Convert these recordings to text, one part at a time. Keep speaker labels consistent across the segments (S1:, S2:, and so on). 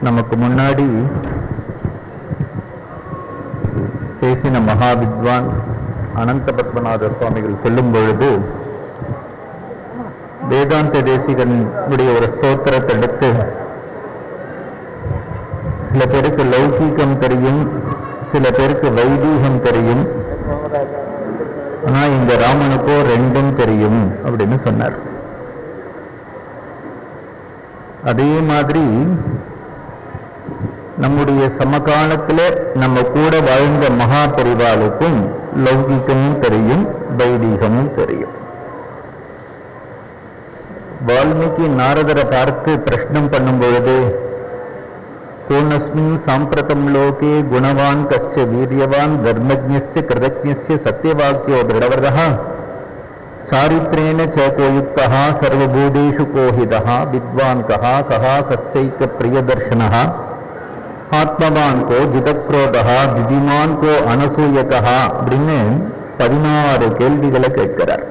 S1: நமக்கு முன்னாடி பேசின மகாவித்வான் அனந்த பத்மநாத சுவாமிகள் சொல்லும் பொழுது வேதாந்த தேசிகனுடைய ஒரு ஸ்தோத்திரத்தை எடுத்து சில பேருக்கு லௌகீகம் தெரியும், சில பேருக்கு வைதீகம் தெரியும், ஆனா இந்த ராமனுக்கோ ரெண்டும் தெரியும் அப்படின்னு சொன்னார். அதே மாதிரி நம்முடைய சமகாலத்துல நம்ம கூட வாழ்ந்த மகா பெரிவாளுக்கும் லௌகிகமும் தெரியும், வைதீகமும் தெரியும். வால்மீகி நாரதரை பார்த்து பிரஷ்னம் பண்ணும் பொழுது கோனஸ்மின் சாம்பிரதம் லோகே குணவான் கஸ்ய வீரியவான் தர்மஜ்ஞஸ்ய கிருதஜ்ஞஸ்ய சத்யவாக்கியோ திருடவர்தः சாரித்ரேன சேகோயுக்தः சர்வபூதேஷு கோஹிதः வித்வான் கஹா கஹா கஸ்யைக பிரியதர்ஷனः ஆத்மவான் கோ ஜிதக்ரோதா திதிமான் கோ அனசூயகா அப்படின்னு 16 கேள்விகளை கேட்கிறார்.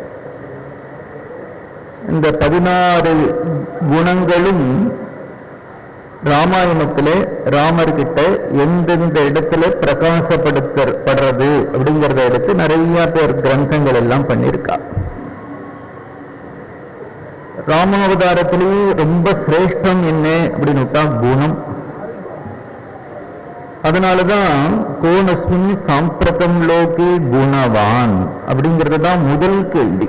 S1: இந்த 16 குணங்களும் ராமாயணத்திலே ராமர்கிட்ட எந்தெந்த இடத்துல பிரகாசப்படுத்தப்படுறது அப்படிங்கிறத எடுத்து நிறைய பேர் கிரந்தங்கள் எல்லாம் பண்ணியிருக்கா. ராமாவதாரத்திலேயே ரொம்ப சிரேஷ்டம் என்ன அப்படின்னு குணம். அதனாலதான் கோனஸ்மின் சாம்பிரதம் லோகே குணவான் அப்படிங்கிறது தான் முதல் கேள்வி.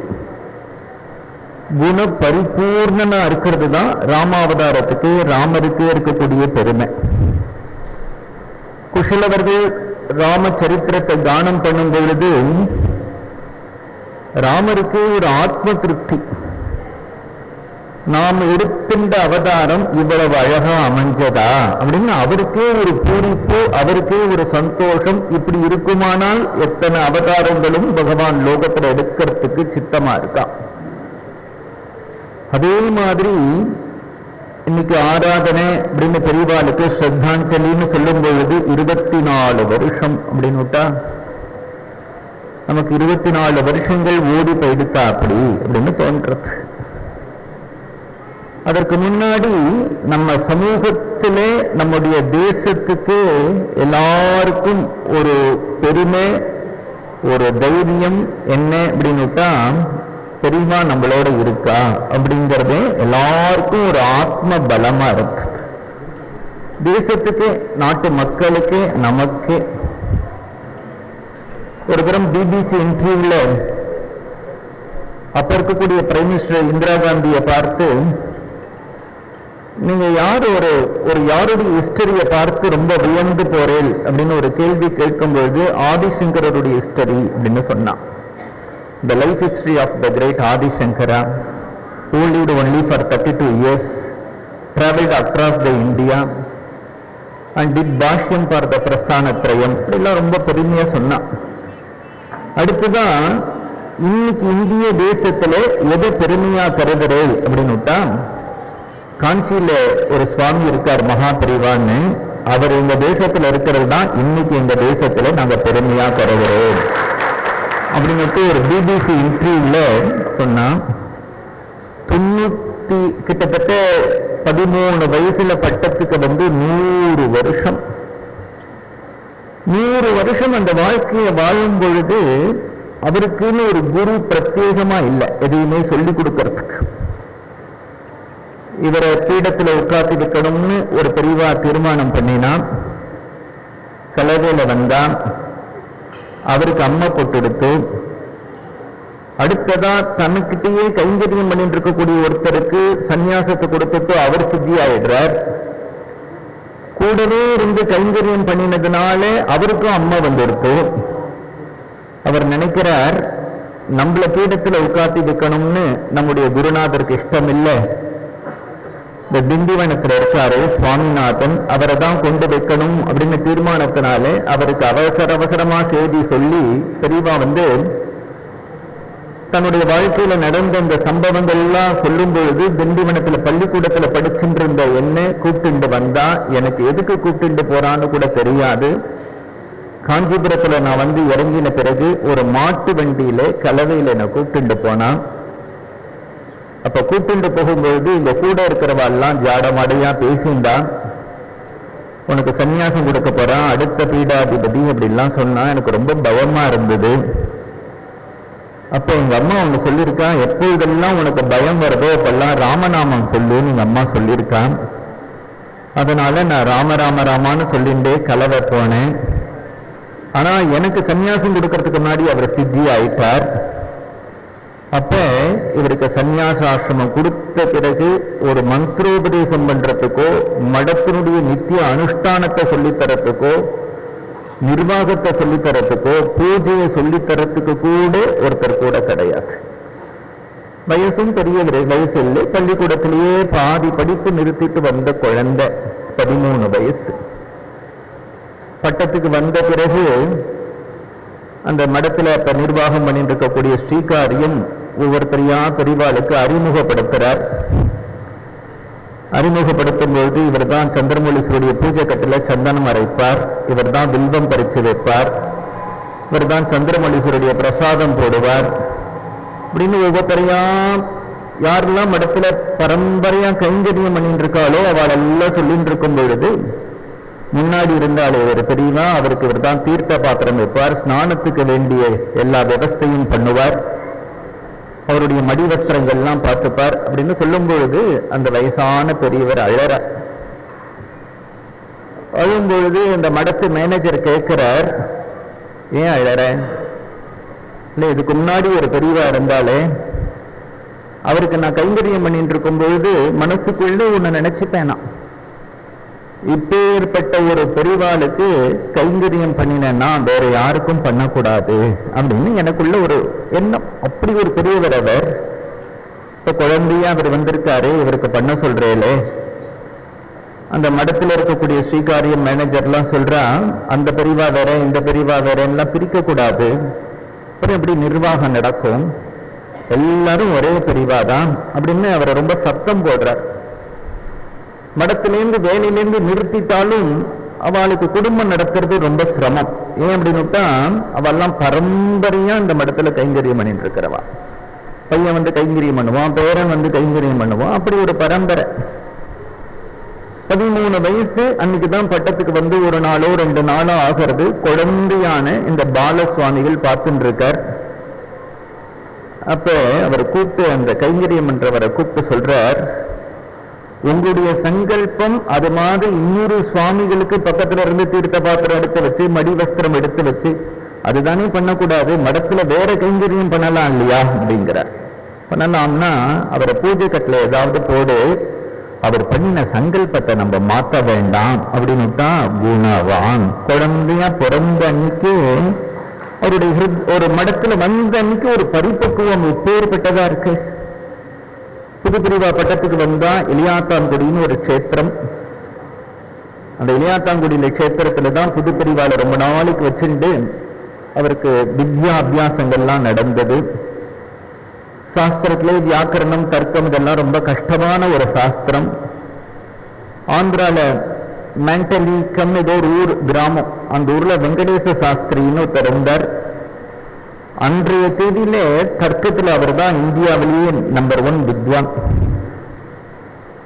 S1: குண பரிபூர்ணனா இருக்கிறது தான் ராமாவதாரத்துக்கு ராமருக்கு இருக்கக்கூடிய பெருமை. குஷலவர்கள் ராமச்சரித்திரத்தை தானம் பண்ணும் பொழுது ராமருக்கு ஒரு ஆத்ம திருப்தி, நாம் எடுக்கின்ற அவதாரம் இவ்வளவு அழகா அமைஞ்சதா அப்படின்னு அவருக்கே ஒரு பூரிப்பு, அவருக்கே ஒரு சந்தோஷம். இப்படி இருக்குமானால் எத்தனை அவதாரங்களும் பகவான் லோகத்துல எடுக்கிறதுக்கு சித்தமா இருக்கான். அதே மாதிரி இன்னைக்கு ஆராதனை அப்படின்னு பெரியவாளுக்கு ஸ்ரத்தாஞ்சலின்னு சொல்லும் பொழுது 24 வருஷம் அப்படின்னு விட்டா நமக்கு 24 வருஷங்கள் ஓடி போயிடுத்தா அப்படி அப்படின்னு தோன்றது. அதற்கு முன்னாடி நம்ம சமூகத்திலே நம்முடைய தேசத்துக்கு எல்லாருக்கும் ஒரு பெருமை, ஒரு தைரியம் என்ன அப்படின்னுட்டா பெரியமா நம்மளோட இருக்கா அப்படிங்கிறது எல்லாருக்கும் ஒரு ஆத்ம பலமா இருக்கு. தேசத்துக்கு, நாட்டு மக்களுக்கு, நமக்கு. ஒரு தரம் பிபிசி இன்டர்வியூல அப்ப இருக்கக்கூடிய பிரைம் மினிஸ்டர் இந்திரா காந்தியை பார்த்து, நீங்க யாருடைய ஹிஸ்டரியை பார்த்து ரொம்ப வியந்து போறேன் அப்படின்னு ஒரு கேள்வி கேட்கும்போது ஆதிசங்கரருடைய ஹிஸ்டரி அப்படின்னு சொன்னான். The life history of the great Adi Shankara, who lived only for 32 years, traveled across the India and did Bhashyam for the Prasthanatrayam. இதெல்லாம் ரொம்ப பெருமையா சொன்னான். அடுத்துதான் இன்னைக்கு இந்திய தேசத்துல எதை பெருமையா கருதுறே அப்படின்னுட்டா, காஞ்சியில ஒரு சுவாமி இருக்கார் மகா பெரிவான்னு, அவர் இந்த தேசத்துல இருக்கிறது தான் இன்னைக்கு இந்த தேசத்துல நாங்க பெருமையா கருதுறோம் அப்படின்னுட்டு ஒரு பிபிசி இன்டர்வியூல சொன்னா. கிட்டத்தட்ட 13 வயசுல பட்டத்துக்கு 100 வருஷம் 100 வருஷம் அந்த வாழ்க்கையை வாழும் பொழுது அவருக்குன்னு ஒரு குரு பிரத்யேகமா இல்லை எதையுமே சொல்லிக் கொடுக்கறதுக்கு. இவரை பீடத்துல உட்கார்த்தி வைக்கணும்னு ஒரு பெரியவா தீர்மானம் பண்ணினான். கலவையில வந்தான், அவருக்கு அம்மா போட்டெடுத்து, அடுத்ததா தனக்கிட்டேயே கைங்கரியம் பண்ணிட்டு இருக்கக்கூடிய ஒருத்தருக்கு சன்னியாசத்தை கொடுத்துட்டு அவர் சித்தி ஆயிடுறார். கூடவே இருந்து கைங்கரியம் பண்ணினதுனால அவருக்கும் அம்மா வந்துடுத்து. அவர் நினைக்கிறார், நம்மள பீடத்துல உட்கார்த்தி வைக்கணும்னு நம்முடைய குருநாதருக்கு இஷ்டம் இல்லை. இந்த திண்டிவனத்துல இருக்காரு சுவாமிநாதன், அவரை தான் கொண்டு வைக்கணும் அப்படின்னு தீர்மானத்தினாலே அவருக்கு அவசரமா செய்தி சொல்லி பெரியவா தன்னுடைய வாழ்க்கையில நடந்த இந்த சம்பவங்கள் எல்லாம் சொல்லும் பொழுது திண்டிவனத்துல பள்ளிக்கூடத்துல படிச்சுட்டு இருந்த என்ன கூப்பிட்டு வந்தா, எனக்கு எதுக்கு கூப்பிட்டு போறான்னு கூட தெரியாது. காஞ்சிபுரத்துல நான் இறங்கின பிறகு ஒரு மாட்டு வண்டியில கலவையில என்ன கூப்பிட்டு போனா. அப்ப கூப்பிட்டு போகும்பொழுது இந்த கூட இருக்கிறவாள்லாம் ஜாடமாடையா பேசிண்டான். உனக்கு சன்னியாசம் கொடுக்க போறான் அடுத்த பீடாதிபதி அப்படிலாம் சொன்னா எனக்கு ரொம்ப பயமா இருந்தது. அப்ப எங்க அம்மா ஒண்ணு சொல்லியிருக்கா, எப்பொழுதெல்லாம் உனக்கு பயம் வருதோ அப்பெல்லாம் ராமநாமம் சொல்லுன்னு எங்க அம்மா சொல்லியிருக்கான். அதனால நான் ராம ராம ராமான்னு சொல்லிண்டே கலவை போனேன். ஆனா எனக்கு சன்னியாசம் கொடுக்கறதுக்கு முன்னாடி அவர் சித்தி ஆயிட்டார். அப்ப இவருக்கு சன்னியாசாசிரமம் கொடுத்த பிறகு ஒரு மந்திரோபதேசம் பண்றதுக்கோ மடத்தினுடைய நித்திய அனுஷ்டானத்தை சொல்லித்தரத்துக்கோ நிர்வாகத்தை சொல்லித்தரத்துக்கோ பூஜையை சொல்லித்தரத்துக்கு கூட ஒருத்தர் கூட கிடையாது. வயசும் பெரிய வயசு இல்லை, பள்ளிக்கூடத்திலேயே பாதி படிப்பு நிறுத்திட்டு வந்த குழந்தை, 13 வயசு. பட்டத்துக்கு வந்த பிறகு அந்த மடத்துல இப்ப நிர்வாகம் பண்ணிட்டு இருக்கக்கூடிய ஸ்ரீகாரியம் ஒவ்வொருத்தரையா பெரிவாளுக்கு அறிமுகப்படுத்துறார். அறிமுகப்படுத்தும் பொழுது இவர் தான் சந்திரமௌலீஸ்வருடைய பூஜை கட்டில சந்தனம் அரைப்பார், இவர் தான் வில்வம் பறிச்சு வைப்பார், இவர் தான் சந்திரமௌலீஸ்வருடைய பிரசாதம் போடுவார். அப்படின்னு ஒவ்வொருத்தரையா யாரெல்லாம் மடத்துல பரம்பரையா கைங்கரியம் பண்ணிட்டு இருக்காளோ அவள் எல்லாம் சொல்லிட்டு இருக்கும் பொழுது முன்னாடி இருந்தாலே ஒரு பெரியவா அவருக்கு இவர் தான் தீர்த்த பாத்திரம் வைப்பார், ஸ்நானத்துக்கு வேண்டிய எல்லா விவஸ்தையும் பண்ணுவார், அவருடைய மடி வஸ்திரங்கள்லாம் பார்த்துப்பார். அப்படின்னு சொல்லும் பொழுது அந்த வயசான பெரியவர் அழும் பொழுது இந்த மடத்து மேனேஜர் கேட்கிறார், ஏன் அழற? இல்லை, இதுக்கு முன்னாடி ஒரு பெரியவா இருந்தாலே அவருக்கு நான் கைங்கரியம் பண்ணிட்டு இருக்கும் பொழுது மனசுக்குள்ள ஒண்ணு நினைச்சுப்பேனா, இப்பேற்பட்ட ஒரு பெரிவாளுக்கு கைங்கரியம் பண்ணினா வேற யாருக்கும் பண்ணக்கூடாது அப்படின்னு எனக்குள்ள ஒரு எண்ணம். அப்படி ஒரு பெரியவர் அவர். இப்ப குழந்தையா அவர் வந்திருக்காரு, இவருக்கு பண்ண சொல்றேலே. அந்த மடத்துல இருக்கக்கூடிய ஸ்ரீகாரியம் மேனேஜர்லாம் சொல்றா, அந்த பெரியவா வேற இந்த பெரியவா வேற எல்லாம் பிரிக்க கூடாது, அப்புறம் எப்படி நிர்வாகம் நடக்கும், எல்லாரும் ஒரே பெரியவா தான் அப்படின்னு அவரை ரொம்ப சத்தம் போடுறார். மடத்திலேருந்து வேலையிலேருந்து நிறுத்திட்டாலும் அவளுக்கு குடும்பம் நடத்துறது ரொம்ப சிரமம். ஏன் அப்படின்னுட்டா அவெல்லாம் பரம்பரையா இந்த மடத்துல கைங்கரியம் பண்ணிட்டு இருக்கிறவா. பையன் வந்து கைங்கரியம் பண்ணுவான், பேரன் வந்து கைங்கரியம் பண்ணுவான், அப்படி ஒரு பரம்பரை. 13 வயசு அன்னைக்குதான் பட்டத்துக்கு வந்து ஒரு நாளோ 2 நாளோ ஆகிறது. குழந்தையான இந்த பாலசுவாமிகள் பார்த்துட்டு இருக்கார். அப்ப அவர் கூப்பிட்டு அந்த கைங்கரியம் என்றவரை கூப்பிட்டு சொல்றார், உங்களுடைய சங்கல்பம் அது மாதிரி இன்னொரு சுவாமிகளுக்கு பக்கத்துல இருந்து தீர்த்த பாத்திரம் எடுத்து வச்சு மடி வஸ்திரம் எடுத்து வச்சு அதுதானே பண்ணக்கூடாது, மடத்துல வேற கைங்கரியம் பண்ணலாம் இல்லையா அப்படிங்கிறார். பண்ணலாம்னா அவரை பூஜை கட்டில ஏதாவது போடு, அவர் பண்ணின சங்கல்பத்தை நம்ம மாற்ற வேண்டாம் அப்படின்னு தான் குணவான். குழந்தையா பிறந்த அன்னைக்கு அவருடைய ஒரு மடத்துல வந்த அன்னைக்கு ஒரு பரிபக்குவம் எப்பேற்பட்டதா இருக்கு. புதுப்பிரிவா பட்டத்துக்கு வந்தா இளையாத்தாங்குடின்னு ஒரு கஷேத்திரம். அந்த இளையாத்தாங்குடியில கஷேத்திரத்துலதான் புதுப்பிரிவால ரொம்ப நாளைக்கு வச்சுட்டு அவருக்கு வித்யா அபியாசங்கள்லாம் நடந்தது. சாஸ்திரத்திலே வியாக்கரணம் தர்க்கம் இதெல்லாம் ரொம்ப கஷ்டமான ஒரு சாஸ்திரம். ஆந்திரால மேண்டலிக்கம் ஏதோ ஒரு ஊர் கிராமம், அந்த ஊர்ல வெங்கடேச சாஸ்திரின்னு ஒருத்தர் இருந்தார். அன்றைய தேதியிலே தர்க்கத்தில் அவர் தான் இந்தியாவிலேயே நம்பர் 1 வித்வான்.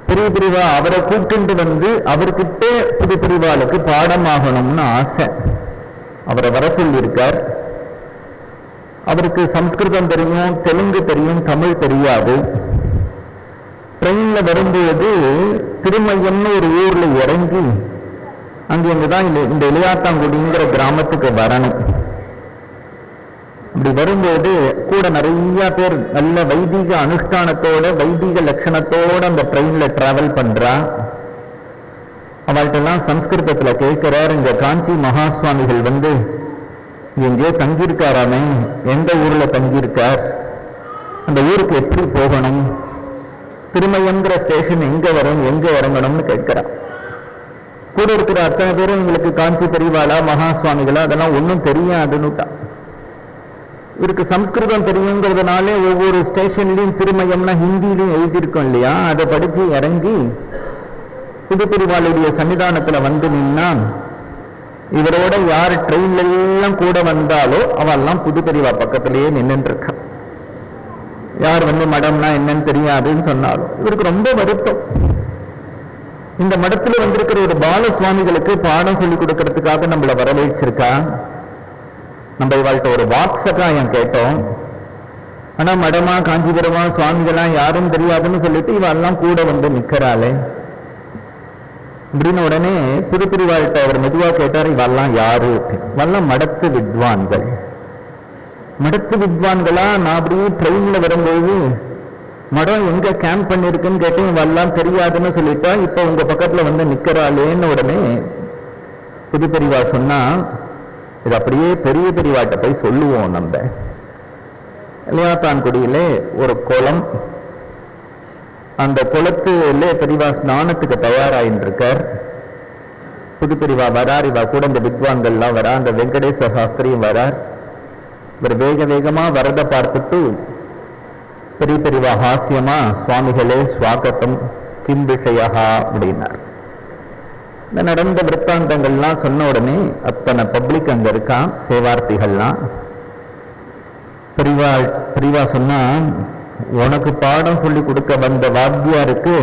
S1: பெரிய பிரிவா அவரை கூப்பிட்டு வந்து அவர்கிட்ட புது பிரிவாளுக்கு பாடமாகணும்னு ஆசை. அவரை வர சொல்லியிருக்கார். அவருக்கு சம்ஸ்கிருதம் தெரியும், தெலுங்கு தெரியும், தமிழ் தெரியாது. ட்ரெயின்ல வரும்போது திருமையம்னு ஒரு ஊர்ல இறங்கி அங்கிருந்துதான் இந்த இளையாத்தாங்குடிங்கிற கிராமத்துக்கு வரணும். அப்படி வரும்போது கூட நிறைய பேர் நல்ல வைதிக அனுஷ்டானத்தோட வைதிக லட்சணத்தோட அந்த ட்ரெயின்ல டிராவல் பண்றா. அவள்கிட்ட எல்லாம் சம்ஸ்கிருதத்துல கேட்கிறார், இங்க காஞ்சி மகா சுவாமிகள் வந்து எங்கேயோ தங்கியிருக்காராமே, எந்த ஊர்ல தங்கியிருக்கார், அந்த ஊருக்கு எப்படி போகணும், திருமயங்கிற ஸ்டேஷன் எங்க வரும், எங்க இறங்கணும்னு கேட்கிறார். கூட இருக்கிற அத்தனை பேரும் எங்களுக்கு காஞ்சி பெரியவாளா மகா சுவாமிகளா அதெல்லாம் ஒன்றும் தெரியாதுன்னுட்டா. இவருக்கு சம்ஸ்கிருதம் தெரியுங்கிறதுனாலே ஒவ்வொரு ஸ்டேஷன்லையும் திருமயம்னா ஹிந்திலையும் எழுதியிருக்கோம் இல்லையா, அதை படிச்சு இறங்கி புதுப்பிரிவாளுடைய சன்னிதானத்துல வந்து நின்னா இவரோட யார் ட்ரெயின்ல எல்லாம் கூட வந்தாலோ அவெல்லாம் புதுப்பிரிவா பக்கத்திலேயே நின்று இருக்கா. யார் வந்து மடம்னா என்னன்னு தெரியாதுன்னு சொன்னாலும் இவருக்கு ரொம்ப வருத்தம். இந்த மடத்துல வந்திருக்கிற ஒரு பால சுவாமிகளுக்கு பாடம் சொல்லி கொடுக்கறதுக்காக நம்மளை வரவேற்றிருக்கா. நம்ம இவாள்கிட்ட ஒரு வாட்சகாயம் கேட்டோம். ஆனா மடமா காஞ்சிபுரமா சுவாமிகளா யாரும் தெரியாதுன்னு சொல்லிட்டு இவெல்லாம் கூட வந்து நிக்கிறாளே அப்படின்னு உடனே திருப்பிரிவாழ்கிட்ட அவர் மெதுவா கேட்டார், இவெல்லாம் யாரு? இவெல்லாம் மடத்து வித்வான்கள். மடத்து வித்வான்களா? நான் அப்படியே ட்ரெயின்ல வரும்போது மடம் எங்க கேம்ப் பண்ணிருக்குன்னு கேட்டு இவெல்லாம் தெரியாதுன்னு சொல்லிட்டா, இப்ப உங்க பக்கத்துல வந்து நிக்கிறாளேன்னு உடனே புதுப்பெரிவா சொன்னா, இது அப்படியே பெரிய பெரியவாட்ட போய் சொல்லுவோம். நம்ம இளையாத்தான்குடியிலே ஒரு குளம், அந்த குளத்துல பெரியவா ஸ்நானத்துக்கு தயாராயின்னு இருக்கார். புதுப்பெரிவா வரார், இவா கூட இந்த வித்வான்கள்லாம் வரா, அந்த வெங்கடேச சாஸ்திரியும் வரார். இவர் வேக வேகமா வரத பார்த்துட்டு பெரிய பெரியவா ஹாஸ்யமா, சுவாமிகளே ஸ்வாகத்தம் கிம் விஷயா அப்படின்னார். இந்த நடந்த விற்த்தாந்தங்கள்லாம் சொன்ன உடனே அத்தனை பப்ளிக் அங்க இருக்கான், சேவார்த்திகள்லாம். பெரியவா சொன்னா, உனக்கு பாடம் சொல்லி கொடுக்க வந்த வாத்தியாருக்கு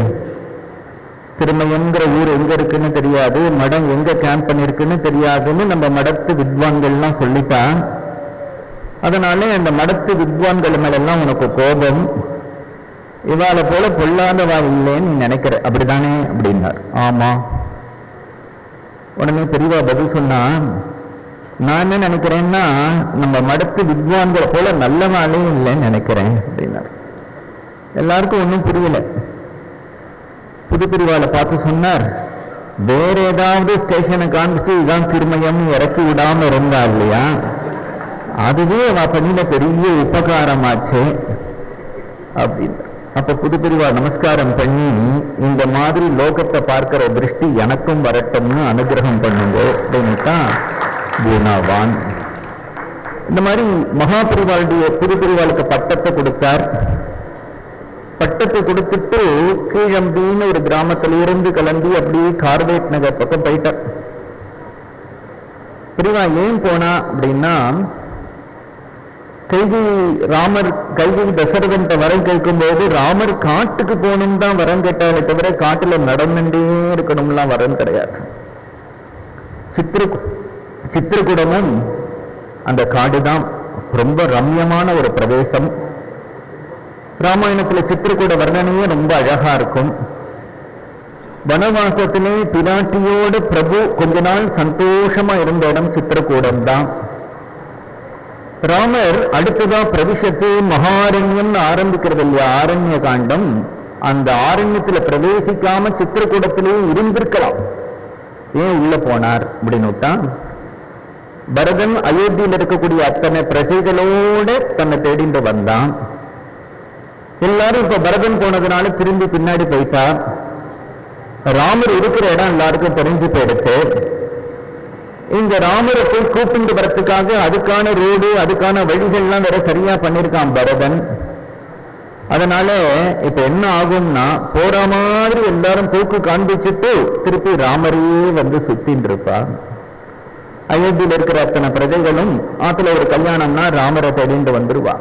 S1: திருமயங்கிற ஊர் எங்க இருக்குன்னு தெரியாது, மடம் எங்க கேம்ப் பண்ணிருக்குன்னு தெரியாதுன்னு நம்ம மடத்து வித்வான்கள்லாம் சொல்லிட்டான். அதனால அந்த மடத்து வித்வான்கள் மேலெல்லாம் உனக்கு கோபம். இவாளை போல பொல்லாதவா இல்லைன்னு நீ நினைக்கிற, அப்படிதானே அப்படின்னார். ஆமா. உடனே பெரியவா பதில் சொன்னா, நான் என்ன நினைக்கிறேன்னா, நம்ம மடத்து வித்வான்களை போல நல்லவாளே இல்லைன்னு நினைக்கிறேன் அப்படின்னார். எல்லாருக்கும் ஒன்றும் புரியல. புதுப்பிரிவாளை பார்த்து சொன்னார், வேற ஏதாவது ஸ்டேஷனை காமிச்சு இதான் திருமயம் இறக்கி விடாம இருந்தா இல்லையா, அதுவே அவ பண்ணின பெரிய உபகாரமாச்சு அப்படின்னு. அப்ப புதுப்பிரிவா நமஸ்காரம் பண்ணி, இந்த மாதிரி லோகத்தை பார்க்கிற திருஷ்டி எனக்கும் வரட்டும்னு அனுகிரகம் பண்ணுங்க அப்படின்னுதான் குணவான். இந்த மாதிரி மகாபிரிவாளுடைய புதுப்பிரிவாளுக்கு பட்டத்தை கொடுத்தார். பட்டத்தை கொடுத்துட்டு கீழம்பின்னு ஒரு கிராமத்திலிருந்து கிளம்பி அப்படியே கார்வேட் நகர் பக்கம் போயிட்டார். பிரிவா ஏன் போனா அப்படின்னா, கைதி தசரதன் வரம் கேட்கும்போது ராமர் காட்டுக்கு போகணும் தான் வரம் கேட்டாலே தவிர காட்டுல நடந்துட்டே இருக்கணும்லாம் வரம் கிடையாது. சித்திரகூடமும் அந்த காடுதான் ரொம்ப ரம்யமான ஒரு பிரதேசம். ராமாயணத்துல சித்திரகூட வர்ணனையே ரொம்ப அழகா இருக்கும். வனவாசத்திலே பிராட்டியோட பிரபு கொஞ்ச நாள் சந்தோஷமா இருந்த இடம் சித்திரகூடம் தான். ராமர் அடுத்ததா பிரவிஷத்து மகாரண்யம் ஆரம்பிக்கிறது இல்லையா, ஆரண்ய காண்டம். அந்த ஆரண்யத்துல பிரவேசிக்காம சித்திரக்கூடத்திலே இருந்திருக்கலாம். ஏன் உள்ள போனார் அப்படின்னு, பரதன் அயோத்தியில் இருக்கக்கூடிய அத்தனை பிரஜைகளோட தன்னை தேடிண்டு வந்தான். எல்லாரும் இப்ப பரதன் போனதுனால திரும்பி பின்னாடி போயிட்டார். ராமர் இருக்கிற இடம் எல்லாருக்கும் தெரிஞ்சு போயிடுச்சு. இந்த ராமரை போய் கூப்பிட்டு வரத்துக்காக அதுக்கான ரோடு அதுக்கான வழிகள்லாம் வேற சரியா பண்ணிருக்கான் பரதன். அதனால இப்ப என்ன ஆகும்னா, போற மாதிரி எல்லாரும் போக்கு காண்பிச்சுட்டு திருப்பி ராமரையே வந்து சுத்தின்னு இருப்பார். அயோத்தியில் இருக்கிற அத்தனை பிரஜைகளும் ஆத்துல ஒரு கல்யாணம்னா ராமரை தேடிண்டு வந்துருவா.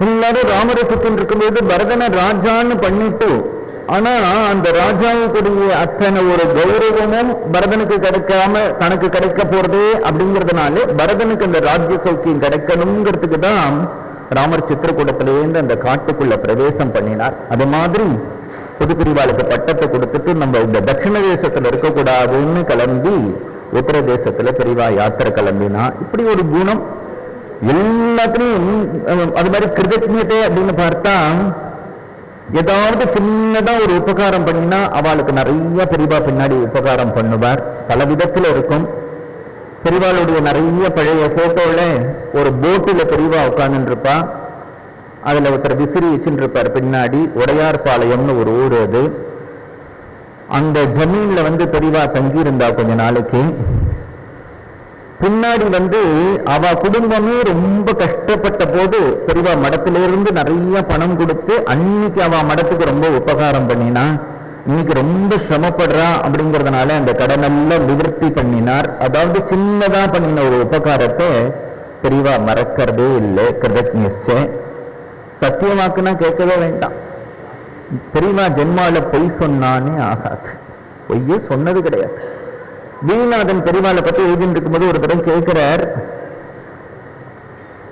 S1: எல்லாரும் ராமரை சுத்தின்னு இருக்கும்போது பரதனை ராஜான்னு பண்ணிட்டு, ஆனா அந்த ராஜாவுக்குரிய அத்தனை ஒரு கௌரவமும் பரதனுக்கு கிடைக்காம தனக்கு கிடைக்க போறது அப்படிங்கிறதுனால பரதனுக்கு அந்த ராஜ்ய சௌக்கியம் கிடைக்கணுங்கிறதுக்கு தான் ராமர் சித்திரக்கூடத்திலேருந்து அந்த காட்டுக்குள்ள பிரவேசம் பண்ணினார். அது மாதிரி புதுப்பிரிவாளுக்கு பட்டத்தை கொடுத்துட்டு நம்ம இந்த தட்சிண தேசத்துல இருக்கக்கூடாதுன்னு கிளம்பி உத்தர தேசத்துல பெரிவா யாத்திரை கிளம்பினா. இப்படி ஒரு குணம் எல்லாத்திலையும். அது மாதிரி கிருதஜ்ஞதை அப்படின்னு பார்த்தா, ஏதாவது சின்னதா ஒரு உபகாரம் பண்ணினா அவளுக்கு நிறைய பெரிவா பின்னாடி உபகாரம் பண்ணுவார். பல விதத்துல இருக்கும். பெரிவாளுடைய நிறைய பழைய போட்டோல ஒரு போட்டுல பெரிவா உட்கார்ந்து இருப்பா. அதுல ஒருத்தர் விசிறி வச்சுட்டு இருப்பார் பின்னாடி. உடையார் பாளையம்னு ஒரு ஊர் அது. அந்த ஜமீன்ல பெரிவா தங்கி இருந்தா கொஞ்ச நாளைக்கு. பின்னாடி அவ குடும்பமே ரொம்ப கஷ்டப்பட்ட போது பெரிவா மடத்திலிருந்து நிறைய பணம் கொடுத்து அன்னைக்கு அவ மடத்துக்கு ரொம்ப உபகாரம் பண்ணினா. இன்னைக்கு ரொம்ப சிரமப்படுறா அப்படிங்கறதுனால அந்த கடனெல்லாம் நிவர்த்தி பண்ணினார். அதாவது சின்னதா பண்ணின ஒரு உபகாரத்தை பெரிவா மறக்கிறதே இல்லை. கிருதஜ்ஞ சத்தியமாக்குனா கேட்கவே வேண்டாம். பெரியவா ஜென்மால பொய் சொன்னானே ஆகாது, பொய்யே சொன்னது கிடையாது. வீணாதன் பெரியவாளை பத்தி எழுதிட்டு இருக்கும்போது ஒரு தடவை கேட்கிறார்,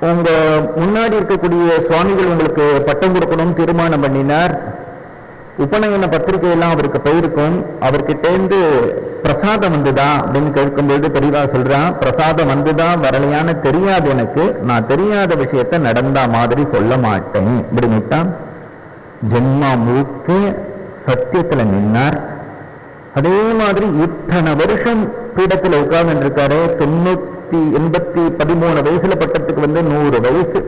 S1: உங்க முன்னாடி இருக்கக்கூடிய சுவாமிகள் உங்களுக்கு பட்டம் கொடுக்கணும் தீர்மானம் பண்ணினார், உபநயன பத்திரிகை எல்லாம் அவருக்கு போயிருக்கும், அவர்கிட்ட இருந்து பிரசாதம் வந்துதா அப்படின்னு கேட்கும்போது பெரியவா சொல்றான், பிரசாதம் வந்துதான் வரலையான்னு தெரியாது எனக்கு, நான் தெரியாத விஷயத்த நடந்தா மாதிரி சொல்ல மாட்டேன் இப்படின்னுட்டான். ஜென்மா முழுக்க சத்தியத்துல நின்னார். அதே மாதிரி இத்தனை வருஷம் பீடத்தில் உட்கார்ந்து இருக்காரு. 13 வயசுல பட்டத்துக்கு வந்து 100 வயசு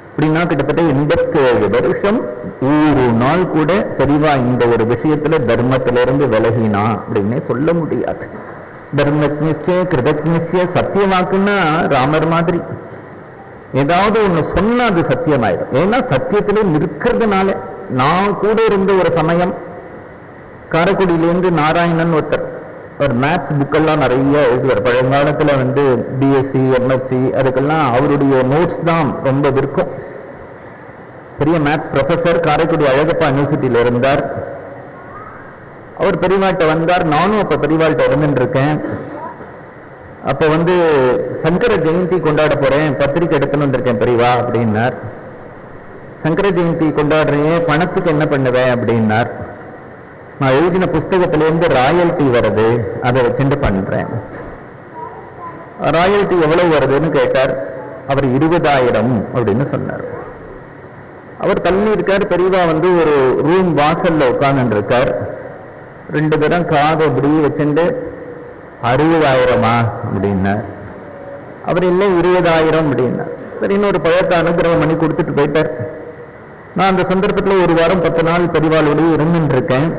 S1: அப்படின்னா கிட்டத்தட்ட 87 வருஷம் ஒரு நாள் கூட பெரியவா இந்த ஒரு விஷயத்துல தர்மத்திலிருந்து விலகினா அப்படின்னே சொல்ல முடியாது. தர்மஜ்ஞஸ்ய கிருதஜ்ஞஸ்ய, சத்தியமாக்குன்னா ராமர் மாதிரி ஏதாவது ஒண்ணு சொன்னா அது சத்தியமாயிடும். ஏன்னா சத்தியத்திலே நிற்கிறதுனால. நான் கூட இருந்த ஒரு சமயம் காரைக்குடியிலேருந்து நாராயணன் ஒருத்தர் ஒரு மேத்ஸ் புக்கெல்லாம் நிறைய எழுதுவார். பழங்காலத்துல வந்து பிஎஸ்சி எம்எஸ்சி அதுக்கெல்லாம் அவருடைய நோட்ஸ் தான் ரொம்ப விற்கும். பெரிய மேத்ஸ் ப்ரொஃபசர், காரைக்குடி அழகப்பா யூனிவர்சிட்டியில இருந்தார். அவர் பெரியவாட்ட வந்தார், நானும் அப்ப பெரியவாள்கிட்ட இருந்துட்டு இருக்கேன். அப்ப வந்து சங்கர ஜெயந்தி கொண்டாட போறேன், பத்திரிக்கை எடுத்துன்னு வந்திருக்கேன் பெரியவா அப்படின்னார். சங்கர ஜெயந்தி கொண்டாடுறேன், பணத்துக்கு என்ன பண்ணுவேன் அப்படின்னார். நான் எழுதின புஸ்தகத்திலேருந்து ராயல்டி வருது, அதை வச்சுட்டு பண்றேன். ராயல்டி எவ்வளவு வருதுன்னு கேட்டார். அவர் 20,000 அப்படின்னு சொன்னார். அவர் தள்ளி இருக்கார். பெரியவா வந்து ஒரு ரூம் வாசல்ல உட்கார்ந்து இருக்கார். 2 தரம் காது அப்படி வச்சுட்டு 60,000 அப்படின்னார். அவர் இல்லை 20,000 அப்படின்னார். சரி, இன்னொரு பழத்தை அனுகிரகம் பண்ணி கொடுத்துட்டு போயிட்டார். நான் அந்த சந்தர்ப்பத்தில் ஒரு வாரம் 10 நாள் பெரியவாளோடய இருந்துட்டு இருக்கேன்.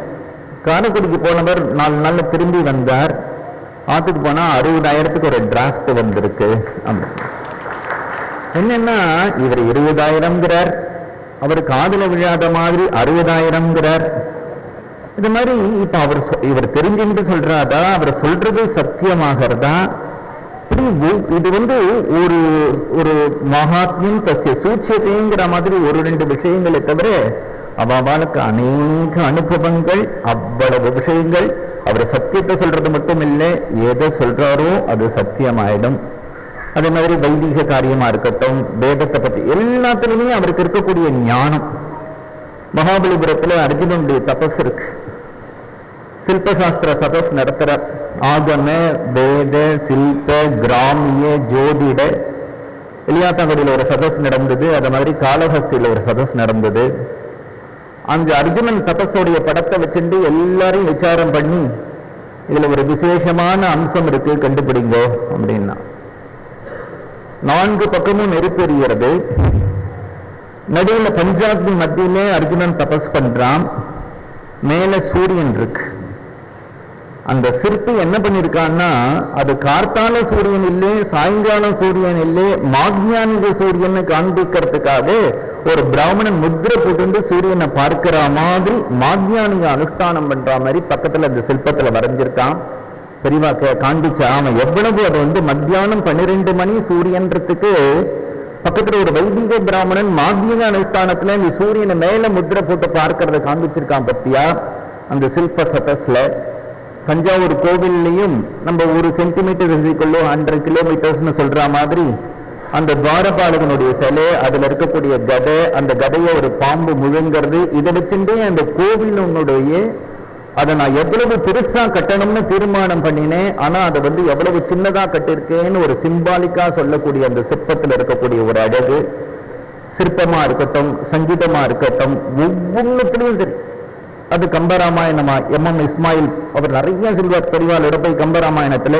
S1: காரைக்குடிக்கு போனவர் 4 நாள்ல திரும்பி வந்தார். ஆத்துக்கு போனா 60,000க்கு ஒரு டிராஃப்ட் வந்திருக்கு. என்னன்னா இவர் 20,000ங்கிறார், அவர் காதுல விழாத மாதிரி 60,000ங்கிறார். இது மாதிரி இப்ப இவர் தெரிஞ்சுட்டு சொல்றாதா, அவர் சொல்றது சத்தியமாகிறதா? இது வந்து ஒரு ஒரு மகாத்மியம் தசிய சூட்சியத்தைங்கிற மாதிரி ஒரு 2 விஷயங்களை தவிர அவளுக்கு அநேக அனுபவங்கள், அவ்வளவு விஷயங்கள். அவர் சத்தியத்தை சொல்றது மட்டும் இல்லை, எதை சொல்றாரோ அது சத்தியமாயிடும். அதே மாதிரி வைதிக காரியமா இருக்கட்டும், வேதத்தை பத்தி எல்லாத்திலுமே அவருக்கு இருக்கக்கூடிய ஞானம். மகாபலிபுரத்துல அர்ஜுனனுடைய தபஸ் இருக்கு. சில்பசாஸ்திர தபஸ் நடத்துறார். ஆகம வேத சில்ப கிராமிய ஜோதிட எலியாத்தாங்குடியில் ஒரு சதஸ் நடந்தது. அதே மாதிரி காளஹஸ்தியில் ஒரு சதஸ் நடந்தது. அந்த அர்ஜுனன் தபஸோடைய படத்தை வச்சுட்டு எல்லாரையும் விசாரம் பண்ணி இதுல ஒரு விசேஷமான அம்சம் இருக்கு, கண்டுபிடிங்க அப்படின்னா 4 பக்கமும் நெருப்பெறிகிறது. நடுவில் பஞ்சாக்னி மத்தியிலே அர்ஜுனன் தபஸ் பண்றான். மேல சூரியன் இருக்கு. அந்த சிற்பி என்ன பண்ணிருக்கான்னா, அது கார்த்தால சூரியன் இல்லை, சாயங்காலம் சூரியன் இல்லை, மாக்ஞானிக சூரியன் காண்பிக்கிறதுக்காக ஒரு பிராமணன் முத்திரை போட்டு சூரியனை பார்க்கிற மாதிரி மாக்ஞானிக அனுஷ்டானம் பண்ற மாதிரி பக்கத்துல அந்த சிற்பத்துல வரைஞ்சிருக்கான். பெரியவா காண்பிச்சா அவன் எவ்வளவு அது வந்து மத்தியானம் 12 மணி சூரியன்றதுக்கு பக்கத்துல ஒரு வைதிக பிராமணன் மாக்ஞிக அனுஷ்டானத்துல இந்த சூரியனை மேல முத்திரை போட்டு பார்க்கறத காண்பிச்சிருக்கான் பத்தியா அந்த சில்ப சதஸ்ல. தஞ்சாவூர் கோவில்லையும் நம்ம 1 சென்டிமீட்டர் 100 கிலோமீட்டர்ஸ்னு சொல்ற மாதிரி அந்த துவாரபாலகனுடைய சிலை, அதுல இருக்கக்கூடிய கதை, அந்த கதையை ஒரு பாம்பு முழுங்கிறது, இதை வச்சுட்டே அந்த கோவிலுடைய அதை நான் எவ்வளவு பெருசா கட்டணும்னு தீர்மானம் பண்ணினேன். ஆனா அதை வந்து எவ்வளவு சின்னதா கட்டிருக்கேன்னு ஒரு சிம்பாலிக்கா சொல்லக்கூடிய அந்த சிற்பத்தில் இருக்கக்கூடிய ஒரு அழகு, சிற்பமா இருக்கட்டும், சங்கீதமா இருக்கட்டும், ஒவ்வொன்றுத்திலையும் சரி. அது கம்பராமாயணமா எம்.எம். இஸ்மாயில் அவர் நிறைய சொல்வார். பெரியவாளோட போய் கம்பராமாயணத்துல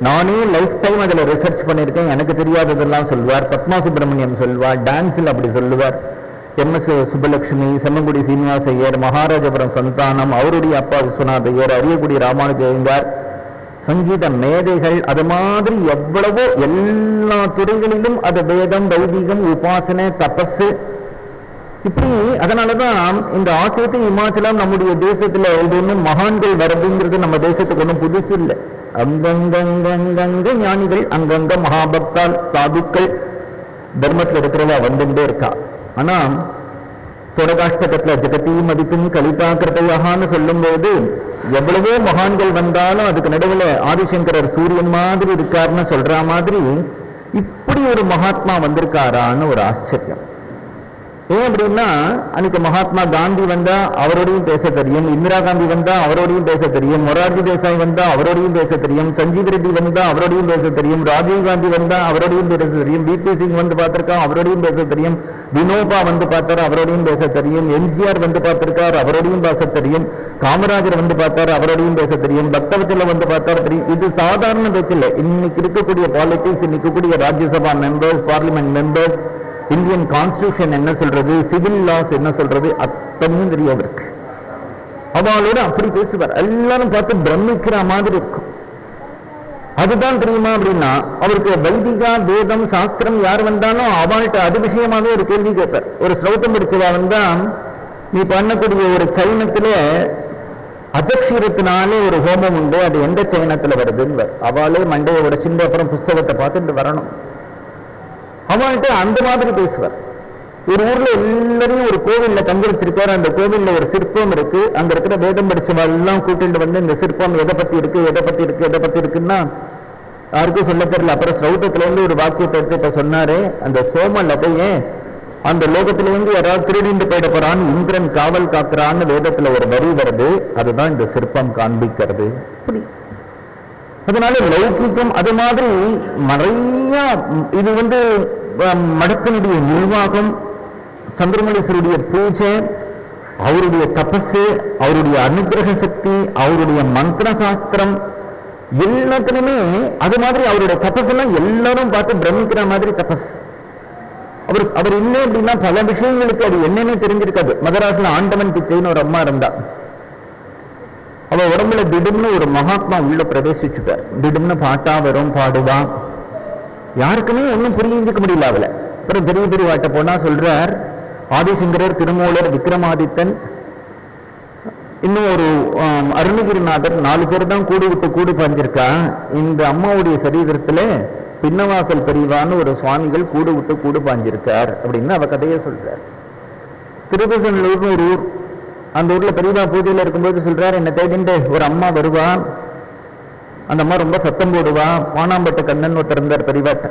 S1: நானே லைஃப் டைம் அதுல ரிசர்ச் பண்ணியிருக்கேன், எனக்கு தெரியாததெல்லாம் சொல்வார். பத்மா சுப்பிரமணியம் சொல்வார், டான்ஸில் அப்படி சொல்லுவார். எம்.எஸ். சுப்பலட்சுமி, செம்மங்குடி சீனிவாச ஐயர், மகாராஜபுரம் சந்தானம், அவருடைய அப்பா விஸ்வநாத ஐயர், அரியக்குடி ராமானுஜ ஐயங்கார், சங்கீத மேதைகள், அது மாதிரி எவ்வளவோ எல்லா துறைகளிலும் அது வேதம், வைதிகம், உபாசனை, தபஸ், இப்படி. அதனாலதான் இந்த ஆசியத்தை இமாச்சலம் நம்முடைய தேசத்துல இது மகான்கள் வருதுங்கிறது நம்ம தேசத்துக்கு ஒன்றும் புதுசு இல்லை. அங்கங்க ஞானிகள், அங்கங்க மகாபக்தால் சாதுக்கள் தர்மத்தில் இருக்கிறவா வந்துட்டே இருக்கா. ஆனா கொடகாஷ்டகத்துல ஜெகதி மதிப்பும் கலிதாக்கிருத்தையான்னு சொல்லும் போது எவ்வளவோ மகான்கள் வந்தாலும் அதுக்கு நடுவில் ஆதிசங்கரர் சூரியன் மாதிரி இருக்காருன்னு சொல்ற மாதிரி இப்படி ஒரு மகாத்மா வந்திருக்காரான்னு ஒரு ஆச்சரியம். ஏன் அப்படின்னா அன்னைக்கு மகாத்மா காந்தி வந்தா அவரோடையும் பேச தெரியும், இந்திரா காந்தி வந்தா அவரோடையும் பேச தெரியும், மொரார்ஜி தேசாய் வந்தா அவரோடையும் பேச தெரியும், சஞ்சீவ் ரெட்டி வந்தா அவரோடையும் பேச தெரியும், ராஜீவ் காந்தி வந்தா அவரோடையும் பேச தெரியும், விபி சிங் வந்து பார்த்திருக்கான் அவரோடையும் பேச தெரியும், வினோபா வந்து பார்த்தாரு அவரோடையும் பேச தெரியும், எம்ஜிஆர் வந்து பார்த்திருக்கார் அவரோடையும் பேச தெரியும், காமராஜர் வந்து பார்த்தாரு அவரோடையும் பேச தெரியும், பக்தவச்சல வந்து பார்த்தாரு தெரியும். இது சாதாரண பேச்சில்லை. இன்னைக்கு இருக்கக்கூடிய பாலிடிக்ஸ், இன்னைக்கு இருக்கக்கூடிய Rajya Sabha members, parliament members, Indian constitution என்ன சொல்றது, சிவில் லாஸ் என்ன சொல்றது, அத்தனையும் தெரியும் அவருக்கு. அவளோட அப்படி பேசுவார், எல்லாரும் பார்த்து பிரமிக்கிற மாதிரி இருக்கும். அதுதான் தெரியுமா அப்படின்னா அவருக்கு வைதிகா வேதம் சாஸ்திரம் யார் வந்தாலும் அவள்கிட்ட அது விஷயமாவே ஒரு கேள்வி கேட்பார். ஒரு ஸ்லோகம் படிச்சவா வந்தா நீ பண்ணக்கூடிய ஒரு சைனத்துல அஜக்ஷீரத்தினாலே ஒரு ஹோமம் உண்டு, அது எந்த சைனத்துல வருதுன்னு அவளே மண்டையை உடைச்சுட்டு அப்புறம் புஸ்தகத்தை பார்த்துட்டு வரணும். அவன்கிட்ட அந்த மாதிரி பேசுவார். ஒரு ஊர்ல எல்லாரையும் ஒரு கோவில்ல தங்க வச்சிருக்காரு. அந்த கோவில்ல ஒரு சிற்பம் இருக்கு. அங்க இருக்கிற வேதம் படிச்சவெல்லாம் கூட்டிட்டு வந்து இந்த சிற்பம் எதை பத்தி இருக்கு எதை பத்தி இருக்கு எதை பத்தி இருக்குன்னா யாருக்கும் சொல்ல தெரியல. அப்புறம் ஸ்ரௌதத்துல இருந்து ஒரு வாக்கியத்தை எடுத்து இப்ப சொன்னாரு, அந்த சோம லதையே அந்த லோகத்துல இருந்து யாராவது திருடிண்டு போயிட போறான்னு இந்திரன் காவல் காக்குறான்னு வேதத்துல ஒரு வரி வருது. அதுதான் இந்த சிற்பம் காண்பிக்கிறது. அதனால லௌகிக்கம் அது மாதிரி நிறைய இது வந்து மடத்தினுடைய நிர்வாகம், சந்திரமணீஸ்வருடைய பூஜை, அவருடைய தபசு, அவருடைய அனுகிரக சக்தி, அவருடைய மந்திர சாஸ்திரம் எல்லாத்திலுமே அது மாதிரி அவருடைய தபசெல்லாம் எல்லாரும் பார்த்து பிரமிக்கிற மாதிரி தபஸ். அவர் இல்லை அப்படின்னா பல விஷயங்களுக்கு அது என்னன்னே தெரிஞ்சிருக்காது. மதராஸ்ல ஆண்டவன் பிச்சைன்னு ஒரு அம்மா இருந்தா, அவ உடம்புல திடும்னு ஒரு மகாத்மா உள்ள பிரவேசிச்சுட்டார். திடும்னு பாட்டா வரும், பாடுவான், யாருக்குமே ஒன்னும் புரிஞ்சுக்க முடியல அவளை. அப்புறம் பெரிய பெரிய வாட்ட போனா சொல்றார், ஆதிசங்கரர், திருமூலர், விக்ரமாதித்தன், இன்னும் ஒரு அருணகிரிநாதர் 4 பேர் தான் கூடு விட்டு கூடு பாஞ்சிருக்கா. இந்த அம்மாவுடைய சரீரத்துல பின்னவாசல் பெரியவான்னு ஒரு சுவாமிகள் கூடு விட்டு கூடு பாஞ்சிருக்கார் அப்படின்னு அவ கதையை சொல்றார். திருப்பசனூர்னு ஒரு ஊர், அந்த ஊர்ல பெரியவா பூஜையில இருக்கும்போது சொல்றாரு, என்ன தேடிண்டு ஒரு அம்மா வருவா, அந்த அம்மா ரொம்ப சத்தம் போடுவா. பானாம்பட்டு கண்ணன் ஒருத்தர் இருந்தார் பெரியவாட்ட.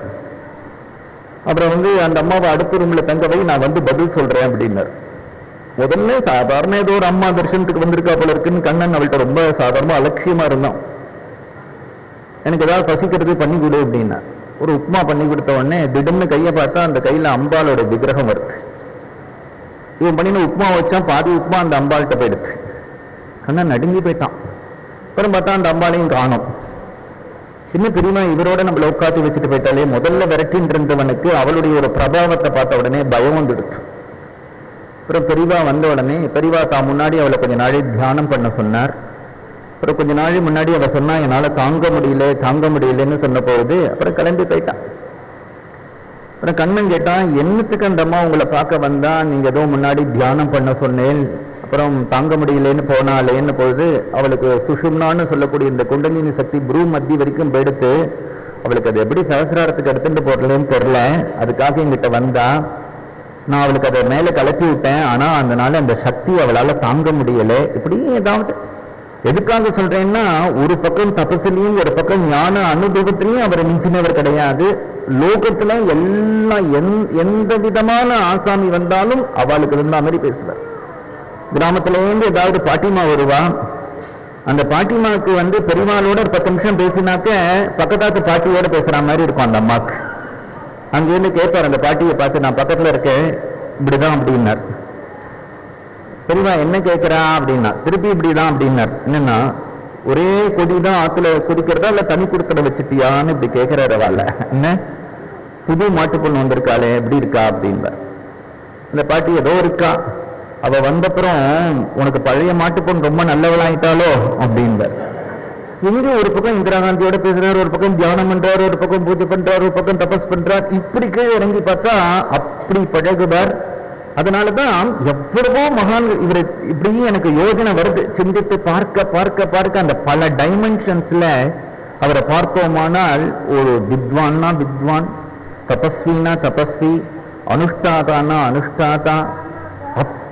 S1: அப்புறம் வந்து அந்த அம்மாவை அடுத்த ரூம்ல தங்க வை, நான் வந்து பதில் சொல்றேன் அப்படின்னாரு. முதல்ல சாதாரண ஏதோ ஒரு அம்மா தரிசனத்துக்கு வந்திருக்கா போல இருக்குன்னு கண்ணன் அவள்கிட்ட ரொம்ப சாதாரணமா அலட்சியமா இருந்தான். எனக்கு ஏதாவது பசிக்கிறது பண்ணி கொடு அப்படின்னா ஒரு உப்புமா பண்ணி கொடுத்த உடனே திடம்னு கையை பார்த்தா அந்த கையில அம்பாலோட விக்கிரகம் வருது. இவன் பண்ணின உப்புமா வச்சான், பாதி உப்புமா அந்த அம்பாள்கிட்ட போயிடுச்சு. கண்ணன் நடுங்கி போயிட்டான். அப்புறம் பார்த்தா அந்த அம்பாளையும் காணும். இன்னும் பெரியமா இவரோட நம்மள உட்காந்து வச்சுட்டு போயிட்டாலே, முதல்ல விரட்டின்னு இருந்தவனுக்கு அவளுடைய ஒரு பிரபாவத்தை பார்த்த உடனே பயம் வந்துடுச்சு. அப்புறம் பெரியவா வந்த உடனே பெரியவா தான் முன்னாடி அவளை கொஞ்ச நாளை தியானம் பண்ண சொன்னார். அப்புறம் கொஞ்ச நாள் முன்னாடி அவ சொன்னா, என்னால தாங்க முடியலன்னு சொன்ன போது அப்புறம் கிளம்பி போயிட்டான். அப்புறம் கண்ணன் கேட்டான், என்னத்துக்கு அந்த அம்மா உங்களை பார்க்க வந்தா, நீங்க ஏதோ முன்னாடி தியானம் பண்ண சொன்னேன், அப்புறம் தாங்க முடியலன்னு போனாலேன்னு போது அவளுக்கு சுஷும்னான்னு சொல்லக்கூடிய இந்த குண்டலினி சக்தி புரூ மத்தி வரைக்கும் போயிடுத்து. அவளுக்கு அது எப்படி சகசிராரத்துக்கு எடுத்துட்டு போறலன்னு தெரியல, அதுக்காக எங்கிட்ட வந்தா. நான் அவளுக்கு அதை மேல கலப்பி விட்டேன், ஆனா அந்த நாள் அந்த சக்தி அவளால தாங்க முடியல. இப்படி ஏதாவது எதுக்காக சொல்றேன்னா, ஒரு பக்கம் தபசிலையும் ஒரு பக்கம் ஞான அனுபவத்திலையும் அவர் மிஞ்சினவர் கிடையாது. லோகத்துல எல்லாம் எந்த விதமான ஆசாமி வந்தாலும் அவளுக்கு இருந்த மாதிரி பேசுவார். கிராமத்துல இருந்து ஏதாவது பாட்டிமா வருவா, அந்த பாட்டிமாவுக்கு வந்து பெரியமாளோட ஒரு 10 நிமிஷம் பேசினாக்க பக்கத்தாத்து பாட்டியோட பேசுற மாதிரி இருக்கும் அந்த அம்மாக்கு. அங்கிருந்து கேட்பார் அந்த பாட்டியை பார்த்து, நான் பக்கத்துல இருக்கேன் இப்படிதான் அப்படின்னார். பெரியமா என்ன கேட்கிறா அப்படின்னா, திருப்பி இப்படிதான் அப்படின்னார். என்னன்னா, ஒரே கொடிதான் ஆத்துல குடிக்கிறதா இல்ல தனி குடுக்கட வச்சுட்டியான்னு இப்படி கேட்கிறாரு. அவள என்ன புது மாட்டு பொண்ணு வந்திருக்காளே எப்படி இருக்கா அப்படின்பார். இந்த பாட்டி ஏதோ இருக்கா, அவ வந்தப்புறம் உனக்கு பழைய மாட்டு பொண்ணு ரொம்ப நல்லவளாயிட்டாலோ அப்படின்பார். இங்க ஒரு பக்கம் இந்திரா காந்தியோட பேசுறாரு, ஒரு பக்கம் தியானம் பண்றாரு, ஒரு பக்கம் பூஜை பண்றாரு, ஒரு பக்கம் தபஸ் பண்றார். இப்படி கீழே இறங்கி பார்த்தா அப்படி பழகுவார். அதனாலதான் எவ்வளவோ மகான் இவரை இப்படி எனக்கு யோஜனை வருது. சிந்தித்து பார்க்க பார்க்க பார்க்க அந்த பல டைமென்ஷன்ஸ்ல அவரை பார்த்தோமானால், ஒரு வித்வான்னா வித்வான், தபஸ்வினா தபஸ்வி, அனுஷ்டாதானா அனுஷ்டாதா,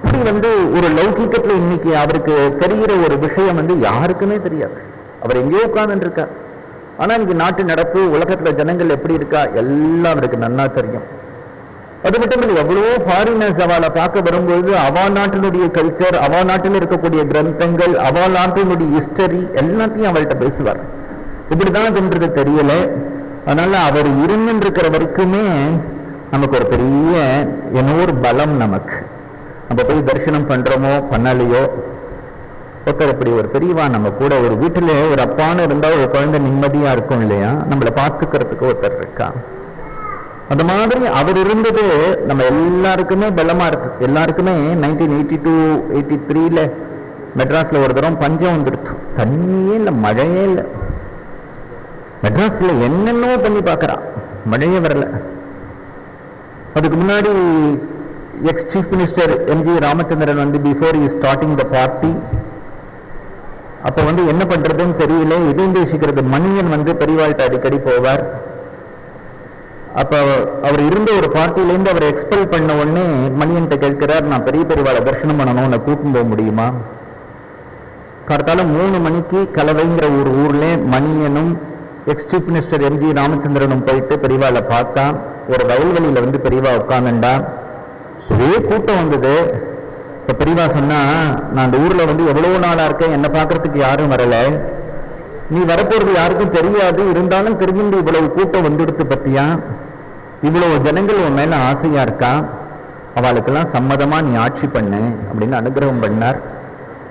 S1: அப்படி ஒரு லௌகிக்கத்துல இன்னைக்கு அவருக்கு தெரிகிற ஒரு விஷயம் யாருக்குமே தெரியாது. அவர் எங்கேயோ உட்கார்ந்து இருக்கார். ஆனா இன்னைக்கு நாட்டு நடப்பு, உலகத்துல ஜனங்கள் எப்படி இருக்கா எல்லாம் அவருக்கு நன்னா தெரியும். அது மட்டும் இல்லை, எவ்வளவோ ஃபாரினர்ஸ் அவளை பார்க்க வரும்போது அவா நாட்டினுடைய கல்ச்சர், அவா நாட்டில் இருக்கக்கூடிய கிரந்தங்கள், அவா நாட்டினுடைய ஹிஸ்டரி எல்லாத்தையும் அவள்கிட்ட பேசுவார். இப்படிதான் தோன்றது தெரியல. அதனால அவர் இருந்துருக்கிற வரைக்குமே நமக்கு ஒரு பெரிய ஒரு பலம். நமக்கு நம்ம போய் தரிசனம் பண்றோமோ பண்ணலையோ, ஒருத்தர் இப்படி ஒரு பெரியவா நம்ம கூட, ஒரு வீட்டுல ஒரு அப்பான்னு இருந்தா ஒரு குழந்தை நிம்மதியா இருக்கும் இல்லையா, நம்மளை பார்த்துக்கிறதுக்கு ஒருத்தர் இருக்கா. அந்த மாதிரி அவர் இருந்தது நம்ம எல்லாருக்குமே பலமா இருக்கு. எல்லாருக்குமே 1982-83 மெட்ராஸ்ல ஒரு தரம் பஞ்சம் வந்துடுச்சு. தண்ணியே இல்லை, மழையே இல்லை. மெட்ராஸ்ல என்னென்னோ பண்ணி பார்க்கறான், மழையே வரல. அதுக்கு முன்னாடி X chief minister MG Ramachandran before is starting the party, அப்ப என்ன பண்றதுன்னு தெரியல. இடைந்தேசிக்கிறது மணியன் பெரியவாழ்கிட்ட அடிக்கடி போவார். அப்ப அவர் இருந்த ஒரு பார்ட்டியிலேருந்து அவர் எக்ஸ்பெல் பண்ண உடனே மணியன்ட்ட கேட்கிறார், நான் பெரிய பெரியவாளை தரிசனம் பண்ணணும், உன்னை கூட்டிட்டு போக முடியுமா? கார்த்தால 3 மணிக்கு கலவைங்கிற ஒரு ஊர்ல மணியனும் எக்ஸ் சீஃப் மினிஸ்டர் எம்ஜி ராமச்சந்திரனும் போயிட்டு பெரியவாளை பார்த்தா. ஒரு வயல்வெளியில பெரியவா உட்கார்ந்துண்டா. ஒரே கூட்டம் வந்தது. இப்ப பெரியவா சொன்னா, நான் அந்த ஊர்ல எவ்வளவு நாளா இருக்கேன், என்ன பார்க்கறதுக்கு யாரும் வரல, நீ வரப்போறது யாருக்கும் தெரியாது, இருந்தாலும் தெரிஞ்சு இவ்வளவு கூட்டம் வந்துடுத்து பத்தியா, இவ்வளவு ஜனங்கள் உன் மேல ஆசையா இருக்கா, அவளுக்கெல்லாம் சம்மதமா நீ ஆட்சி பண்ணு அப்படின்னு அனுகிரகம் பண்ணார்.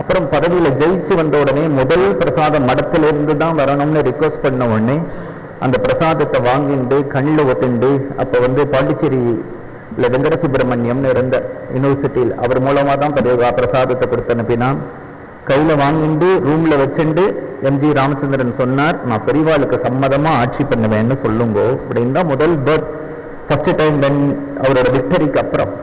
S1: அப்புறம் பதவியில ஜெயிச்சு வந்த உடனே முதல் பிரசாதம் மடத்திலிருந்து தான் வரணும்னு ரிக்வஸ்ட் பண்ண உடனே அந்த பிரசாதத்தை வாங்கிண்டு கண்ணில் ஒத்துண்டு, அப்ப பாண்டிச்சேரி வெங்கட சுப்பிரமணியம்னு இருந்த யூனிவர்சிட்டியில் அவர் மூலமா தான் பிரசாதத்தை கொடுத்து அனுப்பினான். கையில வாங்கிண்டு ரூம்ல வச்சுண்டு எம்ஜி ராமச்சந்திரன் சொன்னார், நான் பெரியவாளுக்கு சம்மதமா ஆட்சி பண்ணுவேன்னு சொல்லுங்க அப்படின்னு தான் முதல் ஃபர்ஸ்ட் டைம் அவரோட விக்டரிக்கு அப்புறம்.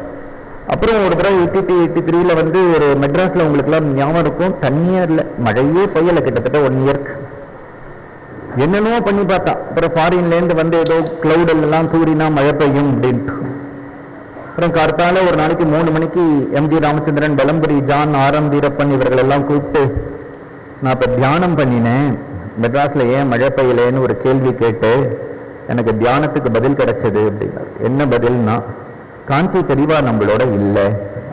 S1: அப்புறம் ஒரு தடவை 82-83 ஒரு மெட்ராஸ்ல உங்களுக்கு எல்லாம் ஞாபகம் இருக்கும், தண்ணியே இல்லை, மழையே பெய்யல கிட்டத்தட்ட 1 இயருக்கு. என்னென்னவோ பண்ணி பார்த்தா. அப்புறம் ஃபாரின்ல இருந்து ஏதோ கிளவுட் எல்லாம் தூரினா மழை பெய்யும் அப்படின்ட்டு. அப்புறம் கார்த்தால ஒரு நாளைக்கு 3 மணிக்கு எம்ஜி ராமச்சந்திரன், பலம்புரி ஜான், ஆரம் வீரப்பன் இவர்கள் எல்லாம் கூப்பிட்டு, நான் இப்ப தியானம் பண்ணினேன், மெட்ராஸ்ல ஏன் மழை பெய்யலேன்னு ஒரு கேள்வி கேட்டு எனக்கு தியானத்துக்கு பதில் கிடைச்சது அப்படின்னாரு. என்ன பதில்னா, காஞ்சி பெரியவா நம்மளோட இல்லை,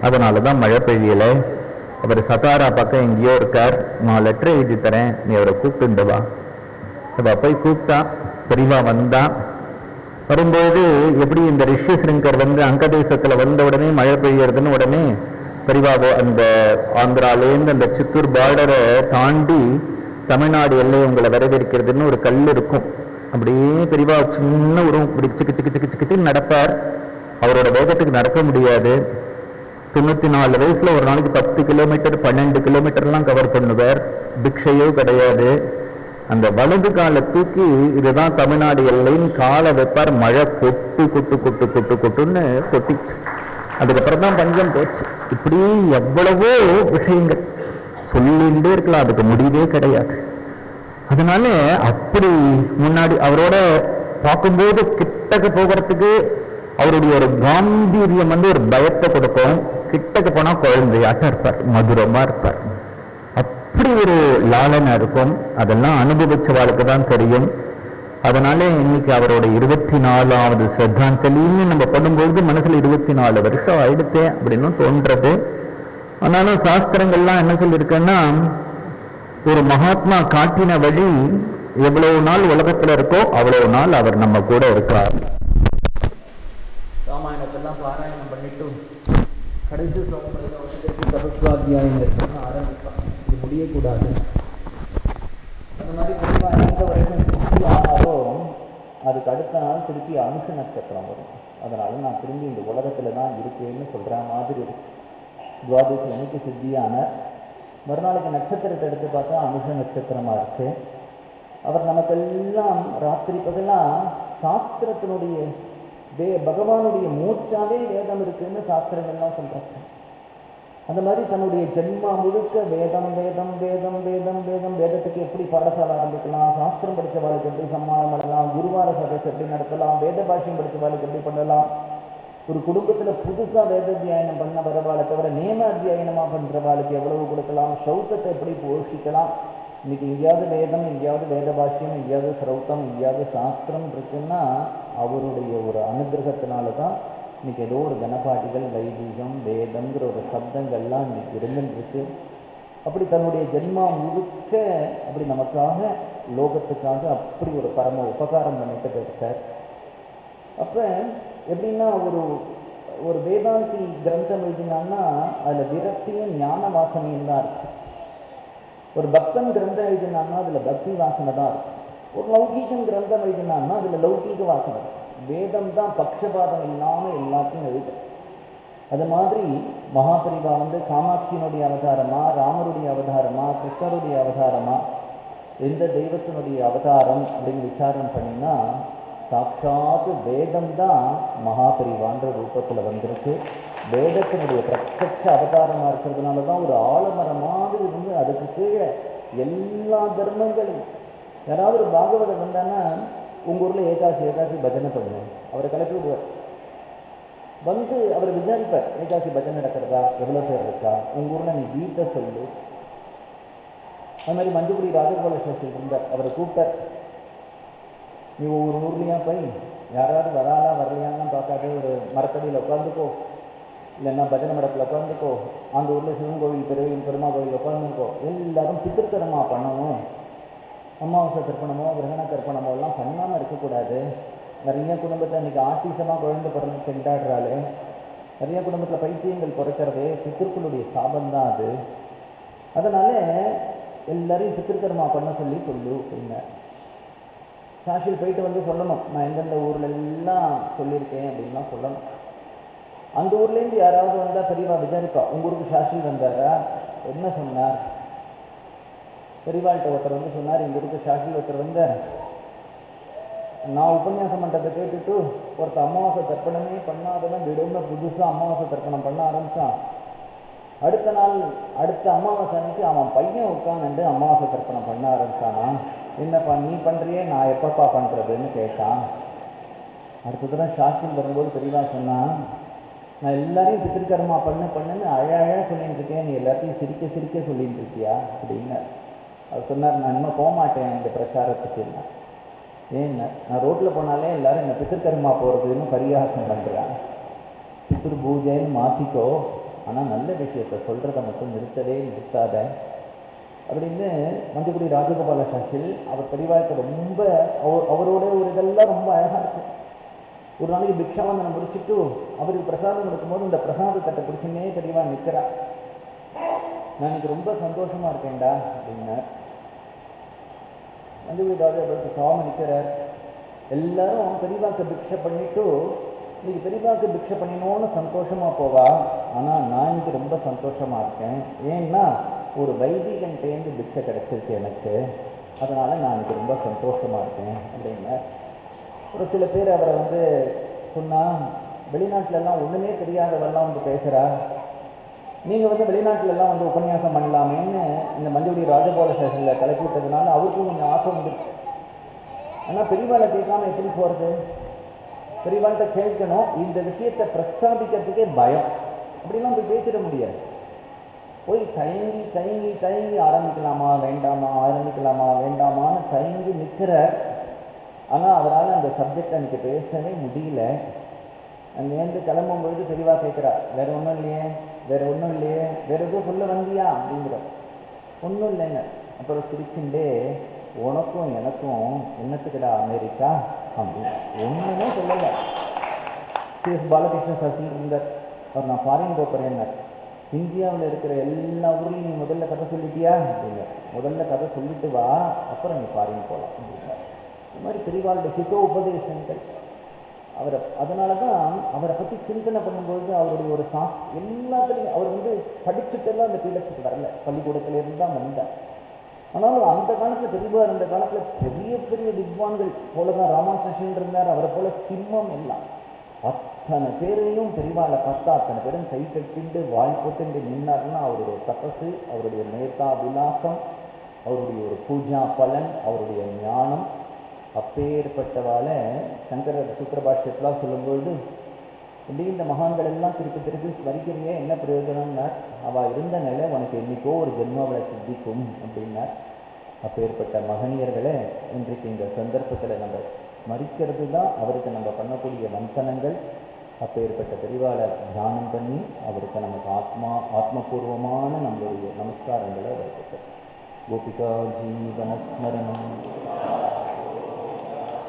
S1: அதனாலதான் மழை பெய்யல, அவர் சதாரா பக்கம் எங்கேயோ இருக்கார், நான் லெட்டர் எழுதி தரேன், நீ அவரை கூப்பிட்டு வா. போய் கூப்பிட்டா. பெரியவா வந்தா. வரும்போது எப்படி இந்த ரிஷி சிங்கர் அங்கதேசத்துல வந்த உடனே மழை பெய்யறதுன்னு உடனே பெரியவா அந்த ஆந்திராலேருந்து அந்த சித்தூர் பார்டரை தாண்டி தமிழ்நாடு எல்லை உங்களை வரவேற்கிறதுன்னு ஒரு கல் இருக்கும். அப்படியே பெரியவா சின்ன ஒரு சிக்கு சிக்கு சிக்கு சிக்கு நடப்பார். அவரோட வேகத்துக்கு நடக்க முடியாது. 94 வயசுல ஒரு நாளைக்கு 10 கிலோமீட்டர் 12 கிலோமீட்டர்லாம் கவர் பண்ணுவார். பிக்ஷையோ கிடையாது. அந்த வலது காலை தூக்கி, இதுதான் தமிழ்நாடு எல்லைன்னு காலை வைப்பார். மழை கொட்டு கொட்டு கொட்டு கொட்டு கொட்டுன்னு கொட்டி, அதுக்கப்புறம் தான் பஞ்சம் போச்சு. இப்படி எவ்வளவோ விஷயங்கள் சொல்லிட்டே இருக்கலாம், அதுக்கு முடிவே கிடையாது. அதனால அப்படி முன்னாடி அவரோட பார்க்கும்போது கிட்டக்கு போகிறதுக்கு அவருடைய ஒரு காம்பீரியம் ஒரு பயத்தை கொடுக்கும். கிட்டக்கு போனா குழந்தையாக இருப்பார், மதுரமா இருப்பார். அப்படி ஒரு லாலனா இருக்கும். அதெல்லாம் அனுபவிச்சவாளுக்கு தான் தெரியும். அதனால இன்னைக்கு அவரோட 24வது ஸ்ரத்தாஞ்சலின்னு நம்ம பண்ணும்போது மனசுல 24 வருஷம் ஆயிடுச்சே அப்படின்னு தோன்றது. ஆனாலும் சாஸ்திரங்கள்லாம் என்ன சொல்லியிருக்கேன்னா, ஒரு மகாத்மா காட்டின வழி எவ்வளவு நாள் உலகத்துல இருக்கோ அவ்வளவு நாள் அவர் நம்ம கூட இருக்கார். ராமாயணத்தெல்லாம் பாராயணம் பண்ணிட்டு கடைசி சகஸ்ராத்தியாயங்கள் ஆரம்பிப்பான். இது முடியக்கூடாது. அந்த மாதிரி எந்த வரைக்கும் சித்தி ஆனாரோ அதுக்கு அடுத்த நாள் திருப்பி அனுஷ நட்சத்திரம் வரும். அதனால நான் திரும்பி இந்த உலகத்துல தான் இருக்கேன்னு சொல்ற மாதிரி இருக்கு. துவாதசி அன்னைக்கு சித்தியான மறுநாளைக்கு நட்சத்திரத்தை எடுத்து பார்த்தா அனுஷ நட்சத்திரமா இருக்கு. அவர் நமக்கெல்லாம் ராத்திரி பகலாம் சாஸ்திரத்தினுடைய பகவானுடைய மூச்சாவே வேதம் இருக்குன்னு சாஸ்திரங்கள்லாம் சொல்றாங்க. அந்த மாதிரி தன்னுடைய ஜென்மா முழுக்க வேதம் வேதம் வேதம் வேதம் வேதம் வேதத்துக்கு எப்படி பாடசாலை ஆரம்பிக்கலாம், சாஸ்திரம் படித்த வாழ்க்கை எப்படி சம்மானம் பண்ணலாம், குருவார சதஸ் எப்படி நடத்தலாம், வேத பாஷ்யம் படித்த வாழ்க்கை எப்படி பண்ணலாம்,
S2: ஒரு குடும்பத்தில் புதுசாக வேத அத்தியாயனம் பண்ண வரவாளை தவிர நேம அத்தியாயனமாக பண்ணுறவாளுக்கு எவ்வளவு கொடுக்கலாம், சௌத்தத்தை எப்படி போஷிக்கலாம். இன்னைக்கு எங்கேயாவது வேதம், எங்கேயாவது வேத பாஷ்யம், எங்கேயாவது ஸ்ரௌத்தம், எங்கேயாவது சாஸ்திரம் இருக்குன்னா அவருடைய ஒரு அனுகிரகத்தினால தான் இன்னைக்கு ஏதோ ஒரு கணபாட்டிகள் வைதிகம் வேதங்கிற ஒரு சப்தங்கள்லாம் இன்னைக்கு இருந்துருக்கு. அப்படி தன்னுடைய ஜென்மா முழுக்க அப்படி நமக்காக லோகத்துக்காக அப்படி ஒரு பரம உபகாரம் பண்ணிட்டு போயிருக்கார். அப்போ எப்படின்னா ஒரு வேதாந்தி கிரந்தம் எழுதினான்னா அதில் விரக்தியும் ஞான வாசனையும் தான் இருக்கு. ஒரு பக்தன் கிரந்தம் எழுதினான்னா அதில் பக்தி வாசனை தான் இருக்கு. ஒரு லௌகீகம் கிரந்தம் எழுதினான்னா அதில் லௌகீக வாசனை. வேதம் தான் பக்ஷபாதம் இல்லாமல் எல்லாத்தையும் எழுது. அது மாதிரி மகாபரிவா காமாட்சியினுடைய அவதாரமா, ராமருடைய அவதாரமா, கிருஷ்ணருடைய அவதாரமா, எந்த தெய்வத்தினுடைய அவதாரம் அப்படின்னு விசாரம் பண்ணினா சாட்சாத் வேதம் தான் மகாபரிவான்ற ரூபத்தில் வந்திருக்கு. வேதத்தினுடைய பிரத்யட்ச அவதாரமாக இருக்கிறதுனால தான் ஒரு ஆலமரம் மாதிரி இருந்து அதுக்கு கீழே எல்லா தர்மங்களையும். யாராவது ஒரு பாகவதம் வந்தான்னா உங்கள் ஊரில் ஏகாசி பஜனை பண்ணுவேன், அவரை கிளப்பி விடுவார். அவர் விசாரிப்பார், ஏகாசி பஜனை நடக்கிறதா, எவ்வளோ பேர் இருக்கா, உங்கள் ஊரில் நீ வீட்டை சொல்லு. அது மாதிரி மஞ்சக்குடி ராஜகோபால சாஸ்திரி இருந்தார், அவரை கூப்பிட்டார். நீ ஒவ்வொரு ஊர்லேயா போய் யாராவது வராலா வரலையான்னு பார்க்காத ஒரு மரத்தடியில் உட்காந்துக்கோ, இல்லைன்னா பஜனை மடத்தில் உட்காந்துக்கோ, அந்த ஊரில் சிவன் கோவில் பெருமா கோவில் உட்காந்துக்கோ. எல்லாரும் பித்திருத்தரமாக பண்ணணும், அமாவாசை தர்ப்பணமோ கிரகண தர்ப்பணமோ எல்லாம் பண்ணாமல் இருக்கக்கூடாது. நிறைய குடும்பத்தை இன்றைக்கி ஆட்டிசமாக குழந்தை பிறந்து கொண்டாடுறாளே, நிறைய குடும்பத்தில் பைத்தியங்கள் பிறக்கிறதே பித்திருக்களுடைய சாபந்தான் அது. அதனால் எல்லாரையும் பித்திருக்கர்மா பண்ண சொல்லு அப்படின்னா சாஷியில் போயிட்டு சொல்லணும், நான் எந்தெந்த ஊரில் எல்லாம் சொல்லியிருக்கேன் அப்படின்லாம் சொல்லணும். அந்த ஊர்லேருந்து யாராவது வந்தால் பெரியவா விசாரிப்பா, உங்கள் ஊருக்கு சாஷியில் வந்தாரா, என்ன சொன்னார். பெரியவாள்கிட்ட ஒருத்தர் சொன்னார், எங்கள் ஊருக்கு சாஷியில் ஒருத்தர் வந்தார், நான் உபன்யாசம் பண்ணுறதை கேட்டுட்டு ஒருத்தர் அமாவாசை தர்ப்பணமே பண்ணாதவன் திடீர்னு புதுசாக அமாவாசை தர்ப்பணம் பண்ண ஆரம்பித்தான். அடுத்த அமாவாசை அன்னைக்கு அவன் பையன் உட்காந்து அமாவாசை தர்ப்பணம் பண்ண ஆரம்பித்தானா. என்னப்பா நீ பண்ணுறியே, நான் எப்பப்பா பண்ணுறதுன்னு கேட்டான். அடுத்த தடவை சாஸ்திரம் வரும்போது பெரியவா சொன்னான், நான் எல்லாரையும் பித்திருக்கர்மா பண்ணுன்னு அழகாக சொல்லிட்டு இருக்கேன், நீ எல்லாத்தையும் சிரிக்க சொல்லிட்டு இருக்கியா அப்படின்னு. அவர் சொன்னார், நான் இன்னும் போக மாட்டேன் இந்த பிரச்சாரத்துக்கு. ஏன்னா நான் ரோட்டில் போனாலே எல்லாரும் என்ன பித்திருக்கர்மா போகிறதுன்னு பரிகாசம் பண்ணுறான். பித்திரு பூஜைன்னு மாற்றிக்கோ, ஆனால் நல்ல விஷயத்தை சொல்கிறத மட்டும் நிறுத்தாத அப்படின்னு மஞ்சக்குடி ராஜகோபால சாஸ்திரி அவர் பெரியவாழ்க்கை ரொம்ப அவரோட ஒரு இதெல்லாம் ரொம்ப அழகாக இருக்கும். ஒரு நாளைக்கு பிக்ஷாவந்தனம் முடிச்சுட்டு அவருக்கு பிரசாதம் கொடுக்கும்போது இந்த பிரசாத தட்டை பிடிச்சுன்னே பெரியவா நிற்கிறா. நான் இன்னைக்கு ரொம்ப சந்தோஷமாக இருக்கேன்டா அப்படின்னா மஞ்சக்குடி ராஜகோபாலுக்கு சுவாமி நிற்கிறார். எல்லாரும் பெரியவாக்கு பிக்ஷை பண்ணிட்டு இன்னைக்கு பெரியவாக்கு பிக்ஷை பண்ணினோன்னு சந்தோஷமாக போவா, ஆனால் நான் இன்னைக்கு ரொம்ப சந்தோஷமாக இருக்கேன். ஏன்னா ஒரு வைதிகன்ட்டேந்து பிக்ஷை கிடைச்சிருக்கு எனக்கு, அதனால் நான் இன்னைக்கு ரொம்ப சந்தோஷமாக இருக்கேன் அப்படின்னா. ஒரு சில பேர் அவரை சொன்னால் வெளிநாட்டிலெல்லாம் ஒன்றுமே தெரியாதவெல்லாம் பேசுகிறா, நீங்கள் வெளிநாட்டிலெல்லாம் உபன்யாசம் பண்ணலாமேன்னு இந்த மஞ்சக்குடி ராஜகோபால சாஸ்திரியில் கலக்கி விட்டதுனால அவருக்கும் கொஞ்சம் ஆசை வந்துருக்கு. ஆனால் பெரியவாளை கேட்காம எப்படி போகிறது, பெரியவாள்கிட்ட கேட்கணும். இந்த விஷயத்தை பிரஸ்தாபிக்கிறதுக்கே பயம், அப்படிலாம் பேசிட முடியாது. போய் தயங்கி ஆரம்பிக்கலாமா வேண்டாமான்னு தயங்கி நிற்கிறார். ஆனால் அவரால் அந்த சப்ஜெக்டை எனக்கு பேசவே முடியல. அங்கேருந்து கிளம்பும்பொழுது பெரியவா கேட்குறா, வேற ஒன்றும் இல்லையே, வேற எதுவும் சொல்ல வந்தியா அப்படிங்கிற. ஒன்றும் இல்லைங்க. அப்புறம் சிரிச்சுண்டே, உனக்கும் எனக்கும் என்னத்துக்குடா அமெரிக்கா அப்படின்னு ஒன்றுமே சொல்லலை. பாலகிருஷ்ண சாஸ்திரி இருந்தார், அவர் நான் ஃபாரின் போகிறேன்னார். இந்தியாவில் இருக்கிற எல்லா ஊர்லையும் நீ முதல்ல கதை சொல்லிட்டியா அப்படிங்க, முதல்ல கதை சொல்லிட்டு வா, அப்புறம் நீ ஃபாரின் போகலாம் அப்படின்னார். இந்த மாதிரி பெரியவாளுடைய ஹிதோபதேசங்கள் அதனால தான் அவரை பற்றி சிந்தனை பண்ணும்போது அவருடைய ஒரு எல்லாத்துலேயும் அவர் படிச்சுட்டெல்லாம் அந்த பீடத்துக்கு வரல, பள்ளிக்கூடத்திலேருந்து தான் வந்தார். ஆனாலும் அந்த காலத்தில் பெரியவா இருந்த காலத்தில் பெரிய பெரிய வித்வான்கள் போல தான் ராமாசன் இருந்தார், அவரை போல சிம்மம் எல்லாம் அத்தனை பேரையும் பெரியவாளை பார்த்தா அத்தனை பேரும் கை கட்டிண்டு வாய் போட்டு நின்னார்னா அவருடைய தபசு, அவருடைய நேதா விலாசம், அவருடைய ஒரு பூஜா பலன், அவருடைய ஞானம் அப்பேற்பட்டவால சங்கரர் சூத்திரபாஷ்யத்தெலாம் சொல்லும்பொழுது இப்படி இந்த மகான்கள் எல்லாம் திருப்பி திருப்பி ஸ்மரிக்கிறியே என்ன பிரயோஜனம்னார், அவள் இருந்த நிலை உனக்கு என்னைக்கோ ஒரு ஜென்மாவளை சித்திக்கும் அப்படின்னார். அப்பேற்பட்ட மகனியர்களை இன்றைக்கு இந்த சந்தர்ப்பத்தில் நம்ம ஸ்மரிக்கிறது தான் அவருக்கு நம்ம பண்ணக்கூடிய மந்தனங்கள். அப்பேற்பட்ட பெரிவாளை தியானம் பண்ணி அவருக்கு நமக்கு ஆத்மபூர்வமான நம்மளுடைய நமஸ்காரங்களை அவருக்கு கோபிகா ஜீவனஸ்மரணம்.